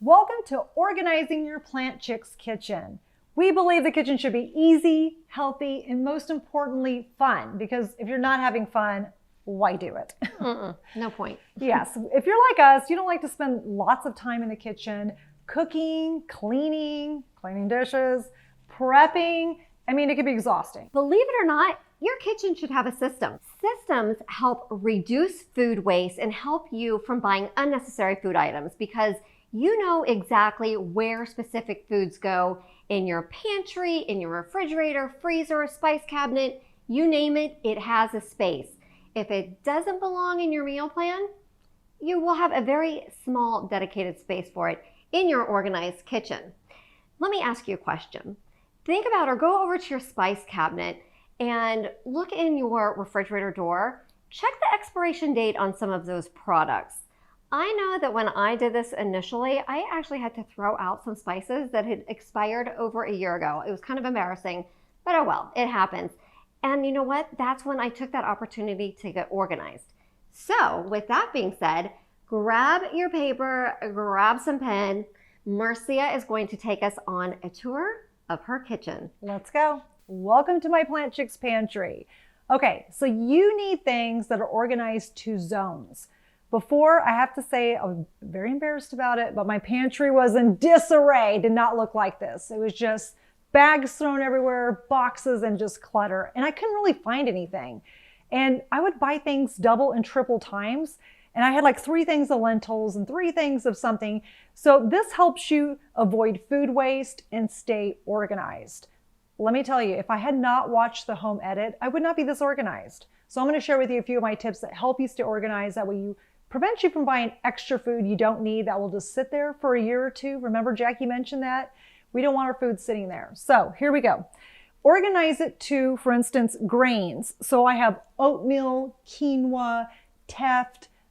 Welcome to Organizing Your Plant Chick's Kitchen. We believe the kitchen should be easy, healthy, and most importantly, fun. Because if you're not having fun, why do it? No point. Yes, if you're like us, you don't like to spend lots of time in the kitchen cooking, cleaning dishes, prepping. I mean, it can be exhausting. Believe it or not, your kitchen should have a system. Systems help reduce food waste and help you from buying unnecessary food items because you know exactly where specific foods go in your pantry, in your refrigerator, freezer, spice cabinet, you name it, it has a space. If it doesn't belong in your meal plan, you will have a very small dedicated space for it in your organized kitchen. Let me ask you a question. Think about or go over to your spice cabinet and look in your refrigerator door. Check the expiration date on some of those products. I know that when I did this initially, I actually had to throw out some spices that had expired over a year ago. It was kind of embarrassing, but oh well, it happens. And you know what? That's when I took that opportunity to get organized. So with that being said, grab your paper, grab some pen. Marcia is going to take us on a tour of her kitchen. Let's go. Welcome to my Plant Chick's Pantry. Okay, so you need things that are organized to zones. Before, I have to say, I was very embarrassed about it, but my pantry was in disarray. It did not look like this. It was just bags thrown everywhere, boxes, and just clutter. And I couldn't really find anything. And I would buy things double and triple times. And I had like 3 things of lentils and 3 things of something. So this helps you avoid food waste and stay organized. Let me tell you, if I had not watched the home edit, I would not be this organized. So I'm going to share with you a few of my tips that help you stay organized. That way you prevent you from buying extra food you don't need that will just sit there for a year or two. Remember, Jackie mentioned that? We don't want our food sitting there. So here we go. Organize it to, for instance, grains. So I have oatmeal, quinoa, teff,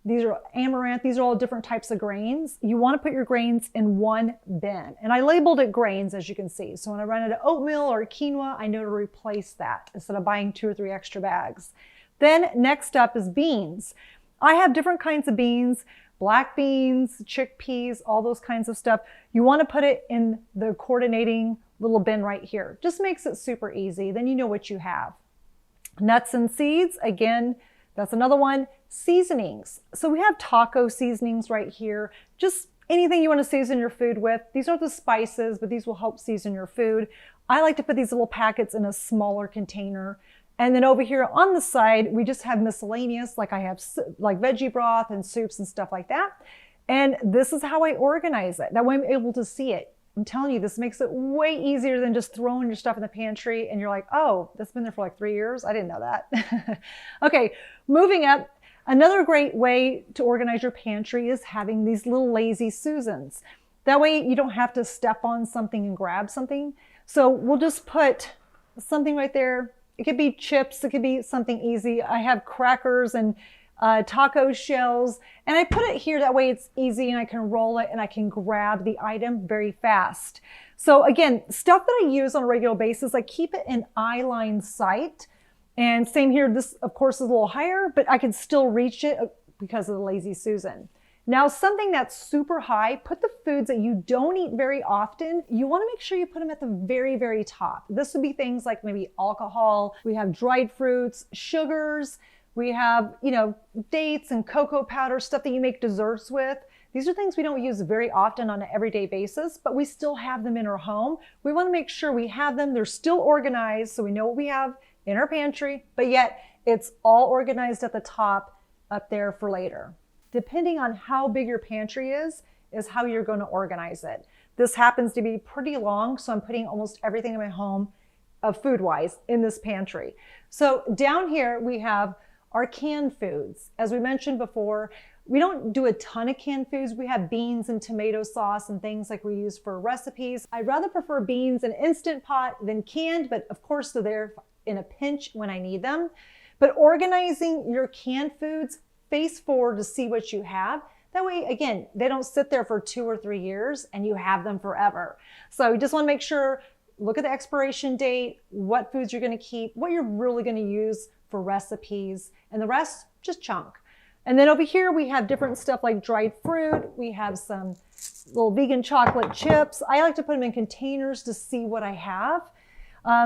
these are amaranth, these are all different types of grains. You want to put your grains in one bin. And I labeled it grains, as you can see. So when I run out of oatmeal or quinoa, I know to replace that instead of buying 2 or 3 extra bags. Then next up is beans. I have different kinds of beans, black beans, chickpeas, all those kinds of stuff. You want to put it in the coordinating little bin right here. Just makes it super easy. Then you know what you have. Nuts and seeds, again, that's another one. Seasonings. So we have taco seasonings right here. Just anything you want to season your food with. These are the spices, but these will help season your food. I like to put these little packets in a smaller container. And then over here on the side, we just have miscellaneous, like I have like veggie broth and soups and stuff like that. And this is how I organize it. That way I'm able to see it. I'm telling you, this makes it way easier than just throwing your stuff in the pantry and you're like, oh, that's been there for like 3 years. I didn't know that. Okay, moving up. Another great way to organize your pantry is having these little lazy Susans. That way you don't have to step on something and grab something. So we'll just put something right there. It could be chips. It could be something easy. I have crackers and taco shells, and I put it here. That way it's easy and I can roll it and I can grab the item very fast. So again, stuff that I use on a regular basis, I keep it in eye line sight. And same here, this of course is a little higher, but I can still reach it because of the Lazy Susan. Now, something that's super high, put the foods that you don't eat very often. You want to make sure you put them at the very, very top. This would be things like maybe alcohol. We have dried fruits, sugars. We have, dates and cocoa powder, stuff that you make desserts with. These are things we don't use very often on an everyday basis, but we still have them in our home. We want to make sure we have them. They're still organized, so we know what we have in our pantry, but yet it's all organized at the top up there for later. Depending on how big your pantry is how you're going to organize it. This happens to be pretty long, so I'm putting almost everything in my home food-wise in this pantry. So down here we have our canned foods. As we mentioned before, we don't do a ton of canned foods. We have beans and tomato sauce and things like we use for recipes. I rather prefer beans in Instant Pot than canned, but of course they're there in a pinch when I need them. But organizing your canned foods, face forward to see what you have. That way, again, they don't sit there for 2 or 3 years and you have them forever. So you just want to make sure, look at the expiration date, what foods you're going to keep, what you're really going to use for recipes, and the rest, just chunk. And then over here, we have different stuff like dried fruit. We have some little vegan chocolate chips. I like to put them in containers to see what I have.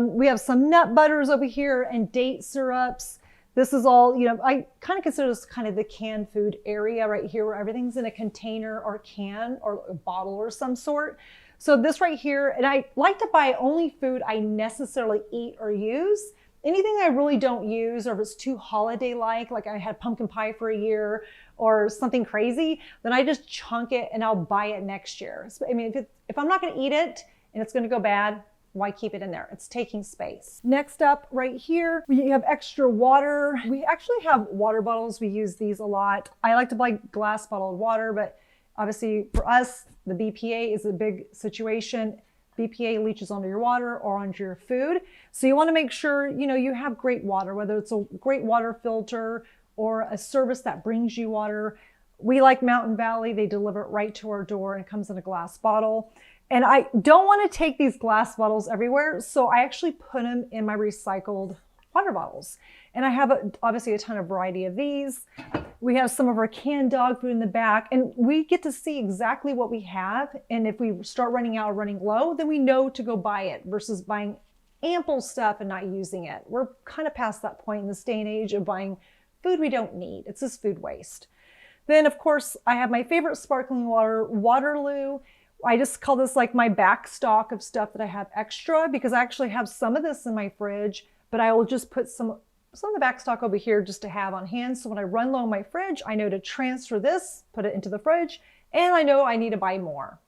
We have some nut butters over here and date syrups. This is all, I kind of consider this kind of the canned food area right here where everything's in a container or can or a bottle or some sort. So this right here, and I like to buy only food I necessarily eat or use. Anything I really don't use, or if it's too holiday-like I had pumpkin pie for a year or something crazy, then I just chunk it and I'll buy it next year. So, I mean, if I'm not going to eat it and it's going to go bad, why keep it in there? It's taking space. Next up right here, we have extra water. We actually have water bottles. We use these a lot. I like to buy glass bottled water, but obviously for us, the BPA is a big situation. BPA leaches onto your water or onto your food. So you want to make sure, you have great water, whether it's a great water filter or a service that brings you water. We like Mountain Valley. They deliver it right to our door and it comes in a glass bottle. And I don't want to take these glass bottles everywhere. So I actually put them in my recycled water bottles. And I have obviously a ton of variety of these. We have some of our canned dog food in the back, and we get to see exactly what we have. And if we start running out or running low, then we know to go buy it versus buying ample stuff and not using it. We're kind of past that point in this day and age of buying food we don't need. It's just food waste. Then, of course, I have my favorite sparkling water, Waterloo. I just call this like my back stock of stuff that I have extra because I actually have some of this in my fridge, but I will just put some of the back stock over here just to have on hand. So when I run low on my fridge, I know to transfer this, put it into the fridge, and I know I need to buy more.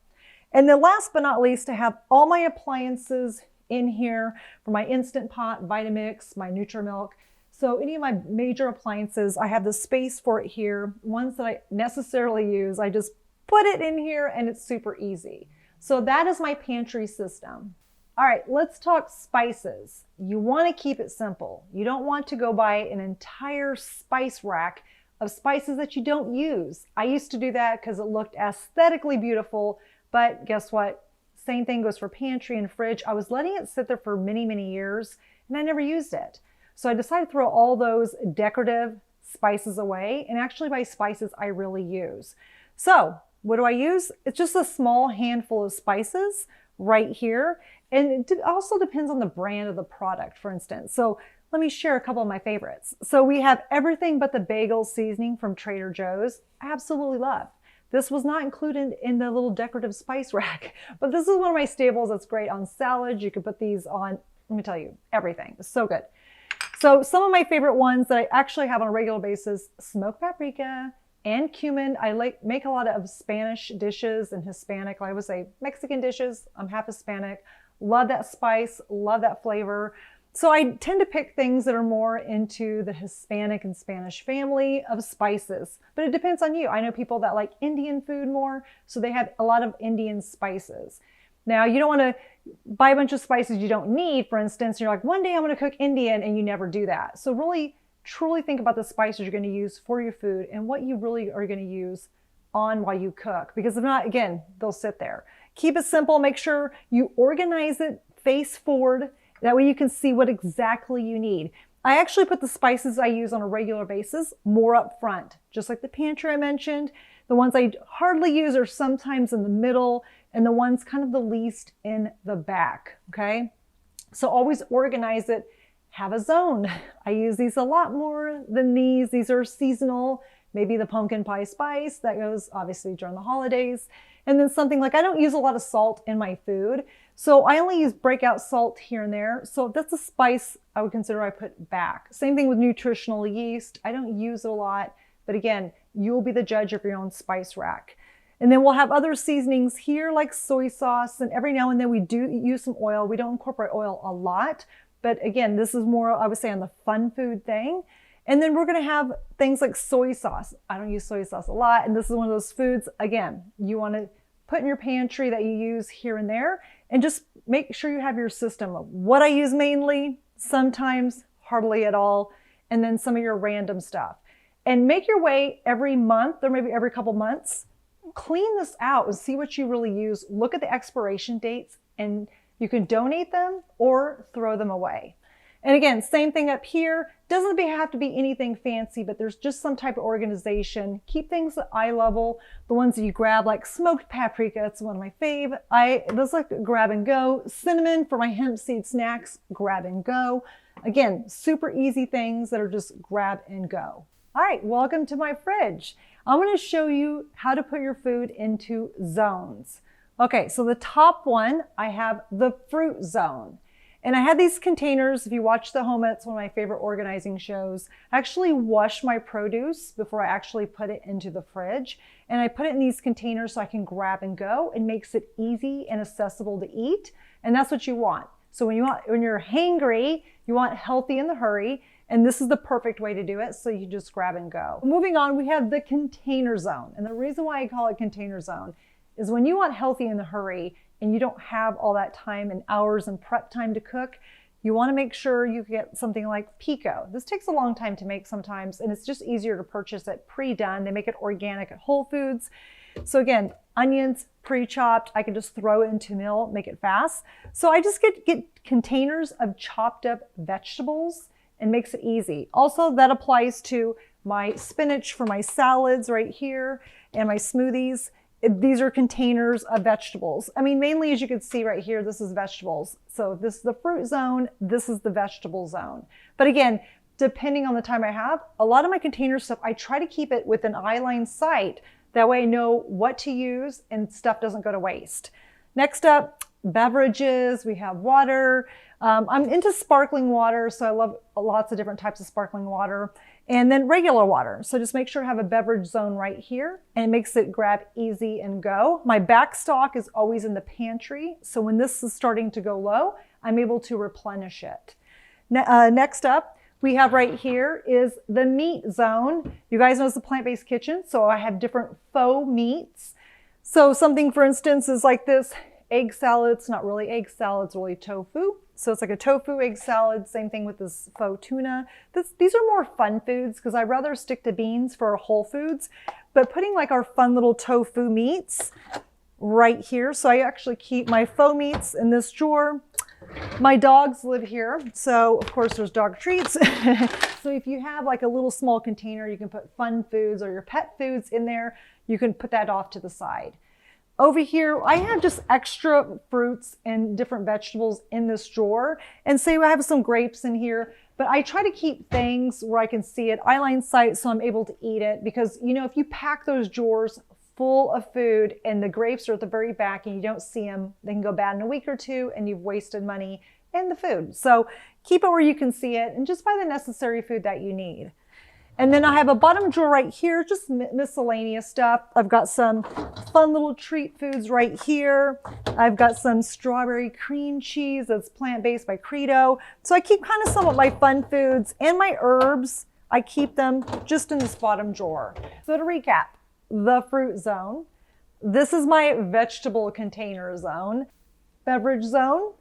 And then last but not least, I have all my appliances in here for my Instant Pot, Vitamix, my Nutri-Milk. So any of my major appliances, I have the space for it here. Ones that I necessarily use, I just put it in here and it's super easy. So that is my pantry system. All right, let's talk spices. You want to keep it simple. You don't want to go buy an entire spice rack of spices that you don't use. I used to do that because it looked aesthetically beautiful, but guess what? Same thing goes for pantry and fridge. I was letting it sit there for many, many years and I never used it. So I decided to throw all those decorative spices away and actually buy spices I really use. So what do I use? It's just a small handful of spices right here. And it also depends on the brand of the product, for instance. So let me share a couple of my favorites. So we have everything but the bagel seasoning from Trader Joe's. I absolutely love. This was not included in the little decorative spice rack, but this is one of my staples that's great on salads. You could put these on, let me tell you, everything. It's so good. So some of my favorite ones that I actually have on a regular basis, smoked paprika and cumin. I make a lot of Spanish dishes and Hispanic, I would say Mexican dishes. I'm half Hispanic. Love that spice, love that flavor. So I tend to pick things that are more into the Hispanic and Spanish family of spices, but it depends on you. I know people that like Indian food more, so they have a lot of Indian spices. Now, you don't want to buy a bunch of spices you don't need, for instance. You're like, one day I'm going to cook Indian, and you never do that. So really, truly think about the spices you're going to use for your food and what you really are going to use on while you cook. Because if not, again, they'll sit there. Keep it simple. Make sure you organize it face forward. That way you can see what exactly you need. I actually put the spices I use on a regular basis more up front, just like the pantry I mentioned. The ones I hardly use are sometimes in the middle, and the ones kind of the least in the back, okay? So always organize it. Have a zone. I use these a lot more than these. These are seasonal. Maybe the pumpkin pie spice that goes obviously during the holidays. And then something like, I don't use a lot of salt in my food. So I only use breakout salt here and there. So that's a spice I would consider I put back. Same thing with nutritional yeast. I don't use it a lot, but again, you'll be the judge of your own spice rack. And then we'll have other seasonings here like soy sauce. And every now and then we do use some oil. We don't incorporate oil a lot, but again, this is more, I would say, on the fun food thing. And then we're going to have things like soy sauce. I don't use soy sauce a lot. And this is one of those foods, again, you want to put in your pantry that you use here and there, and just make sure you have your system of what I use mainly, sometimes hardly at all, and then some of your random stuff. And make your way every month or maybe every couple months. Clean this out and see what you really use. Look at the expiration dates, and you can donate them or throw them away. And again, same thing up here. Doesn't have to be anything fancy, but there's just some type of organization. Keep things at eye level. The ones that you grab, like smoked paprika, it's one of my fave. Those like grab and go. Cinnamon for my hemp seed snacks, grab and go. Again, super easy things that are just grab and go. All right, welcome to my fridge. I'm going to show you how to put your food into zones. Okay, so the top one, I have the fruit zone. And I had these containers. If you watch The Home, it's one of my favorite organizing shows. I actually wash my produce before I actually put it into the fridge. And I put it in these containers so I can grab and go. It makes it easy and accessible to eat. And that's what you want. So when you're hangry, you want healthy in the hurry. And this is the perfect way to do it. So you just grab and go. Moving on, we have the container zone. And the reason why I call it container zone is when you want healthy in the hurry, and you don't have all that time and hours and prep time to cook, you want to make sure you get something like pico. This takes a long time to make sometimes, and it's just easier to purchase it pre-done. They make it organic at Whole Foods. So again, onions pre-chopped, I can just throw it into meal, make it fast. So I just get containers of chopped up vegetables and makes it easy. Also, that applies to my spinach for my salads right here and my smoothies. These are containers of vegetables. I mean, mainly as you can see right here, this is vegetables. So this is the fruit zone, this is the vegetable zone. But again, depending on the time I have, a lot of my container stuff, I try to keep it with an eye-line sight. That way I know what to use and stuff doesn't go to waste. Next up, beverages, we have water. I'm into sparkling water, so I love lots of different types of sparkling water. And then regular water. So just make sure to have a beverage zone right here, and it makes it grab easy and go. My back stock is always in the pantry. So when this is starting to go low, I'm able to replenish it. Next up, we have right here is the meat zone. You guys know it's a plant-based kitchen, so I have different faux meats. So something, for instance, is like this egg salad. It's not really egg salad, it's really tofu. So it's like a tofu egg salad. Same thing with this faux tuna. These are more fun foods because I'd rather stick to beans for Whole Foods. But putting like our fun little tofu meats right here. So I actually keep my faux meats in this drawer. My dogs live here. So of course there's dog treats. So if you have like a little small container, you can put fun foods or your pet foods in there. You can put that off to the side. Over here, I have just extra fruits and different vegetables in this drawer. And say I have some grapes in here, but I try to keep things where I can see it, eyeline sight, so I'm able to eat it. Because, you know, if you pack those drawers full of food and the grapes are at the very back and you don't see them, they can go bad in a week or two and you've wasted money and the food. So keep it where you can see it and just buy the necessary food that you need. And then I have a bottom drawer right here, just miscellaneous stuff. I've got some fun little treat foods right here. I've got some strawberry cream cheese that's plant-based by Credo. So I keep kind of some of my fun foods and my herbs. I keep them just in this bottom drawer. So to recap, the fruit zone. This is my vegetable container zone. Beverage zone,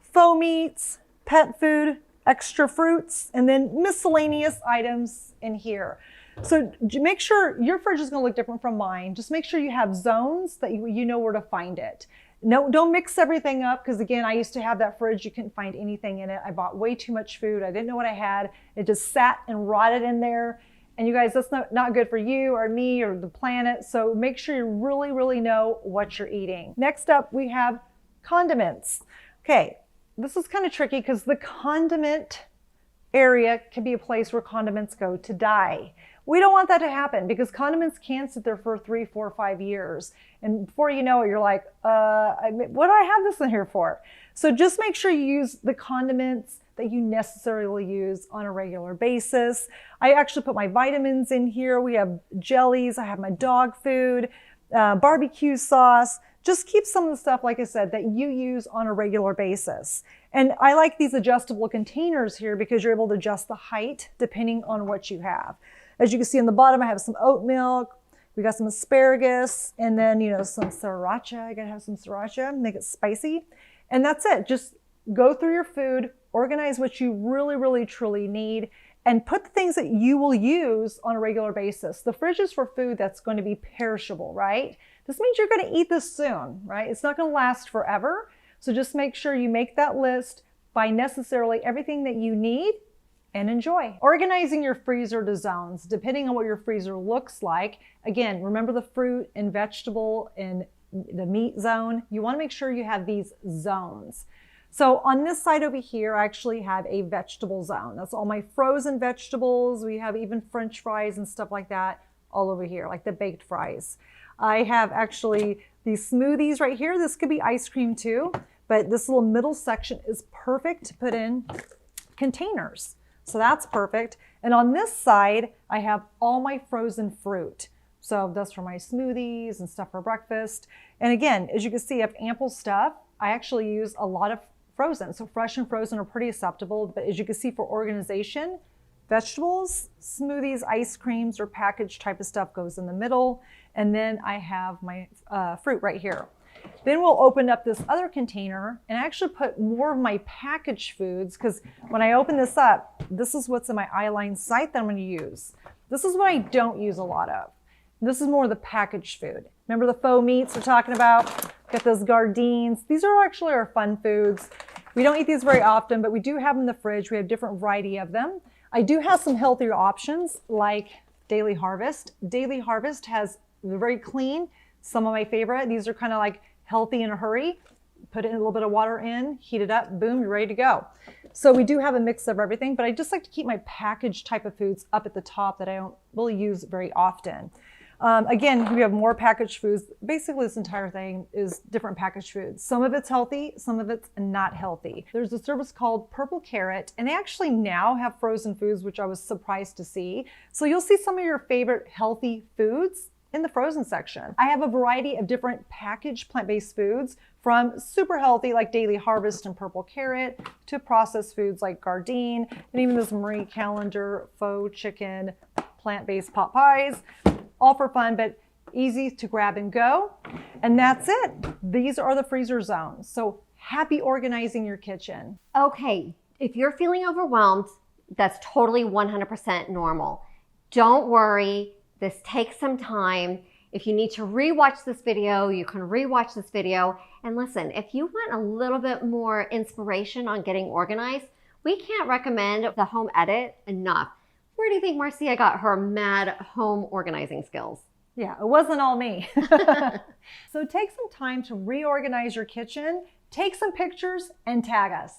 faux meats, pet food, extra fruits, and then miscellaneous items in here. So make sure your fridge is going to look different from mine. Just make sure you have zones that you know where to find it. No, don't mix everything up because again, I used to have that fridge. You couldn't find anything in it. I bought way too much food. I didn't know what I had. It just sat and rotted in there. And you guys, that's not good for you or me or the planet. So make sure you really, really know what you're eating. Next up, we have condiments. Okay. This is kind of tricky because the condiment area can be a place where condiments go to die. We don't want that to happen because condiments can sit there for 3, 4, 5 years. And before you know it, you're like, what do I have this in here for? So just make sure you use the condiments that you necessarily use on a regular basis. I actually put my vitamins in here. We have jellies. I have my dog food, barbecue sauce. Just keep some of the stuff, like I said, that you use on a regular basis. And I like these adjustable containers here because you're able to adjust the height depending on what you have. As you can see on the bottom, I have some oat milk. We got some asparagus and then, you know, some sriracha. I gotta have some sriracha, make it spicy. And that's it. Just go through your food, organize what you really, really, truly need, and put the things that you will use on a regular basis. The fridge is for food that's going to be perishable, right? This means you're going to eat this soon, right? It's not going to last forever. So just make sure you make that list, buy necessarily everything that you need, and enjoy. Organizing your freezer to zones, depending on what your freezer looks like. Again, remember the fruit and vegetable and the meat zone. You want to make sure you have these zones. So on this side over here, I actually have a vegetable zone. That's all my frozen vegetables. We have even French fries and stuff like that all over here, like the baked fries. I have actually these smoothies right here. This could be ice cream too, but this little middle section is perfect to put in containers. So that's perfect. And on this side, I have all my frozen fruit. So that's for my smoothies and stuff for breakfast. And again, as you can see, I have ample stuff. I actually use a lot of frozen. So fresh and frozen are pretty acceptable. But as you can see, for organization, vegetables, smoothies, ice creams, or packaged type of stuff goes in the middle. And then I have my fruit right here. Then we'll open up this other container and actually put more of my packaged foods, because when I open this up, this is what's in my eyeline sight that I'm going to use. This is what I don't use a lot of. This is more of the packaged food. Remember the faux meats we're talking about? Got those gardines. These are actually our fun foods. We don't eat these very often, but we do have them in the fridge. We have a different variety of them. I do have some healthier options like Daily Harvest. Daily Harvest has very clean, some of my favorite. These are kind of like healthy in a hurry. Put in a little bit of water in, heat it up, boom, you're ready to go. So we do have a mix of everything, but I just like to keep my packaged type of foods up at the top that I don't really use very often. Again, we have more packaged foods. Basically, this entire thing is different packaged foods. Some of it's healthy, some of it's not healthy. There's a service called Purple Carrot, and they actually now have frozen foods, which I was surprised to see. So you'll see some of your favorite healthy foods in the frozen section. I have a variety of different packaged plant-based foods, from super healthy like Daily Harvest and Purple Carrot to processed foods like Gardein, and even this Marie Calendar faux chicken plant-based pot pies. All for fun, but easy to grab and go. And that's it. These are the freezer zones. So happy organizing your kitchen. Okay, if you're feeling overwhelmed, that's totally 100% normal. Don't worry. This takes some time. If you need to rewatch this video, you can rewatch this video. And listen, if you want a little bit more inspiration on getting organized, we can't recommend the home edit enough. Where do you think Marcia got her mad home organizing skills? Yeah, it wasn't all me. So take some time to reorganize your kitchen, take some pictures, and tag us.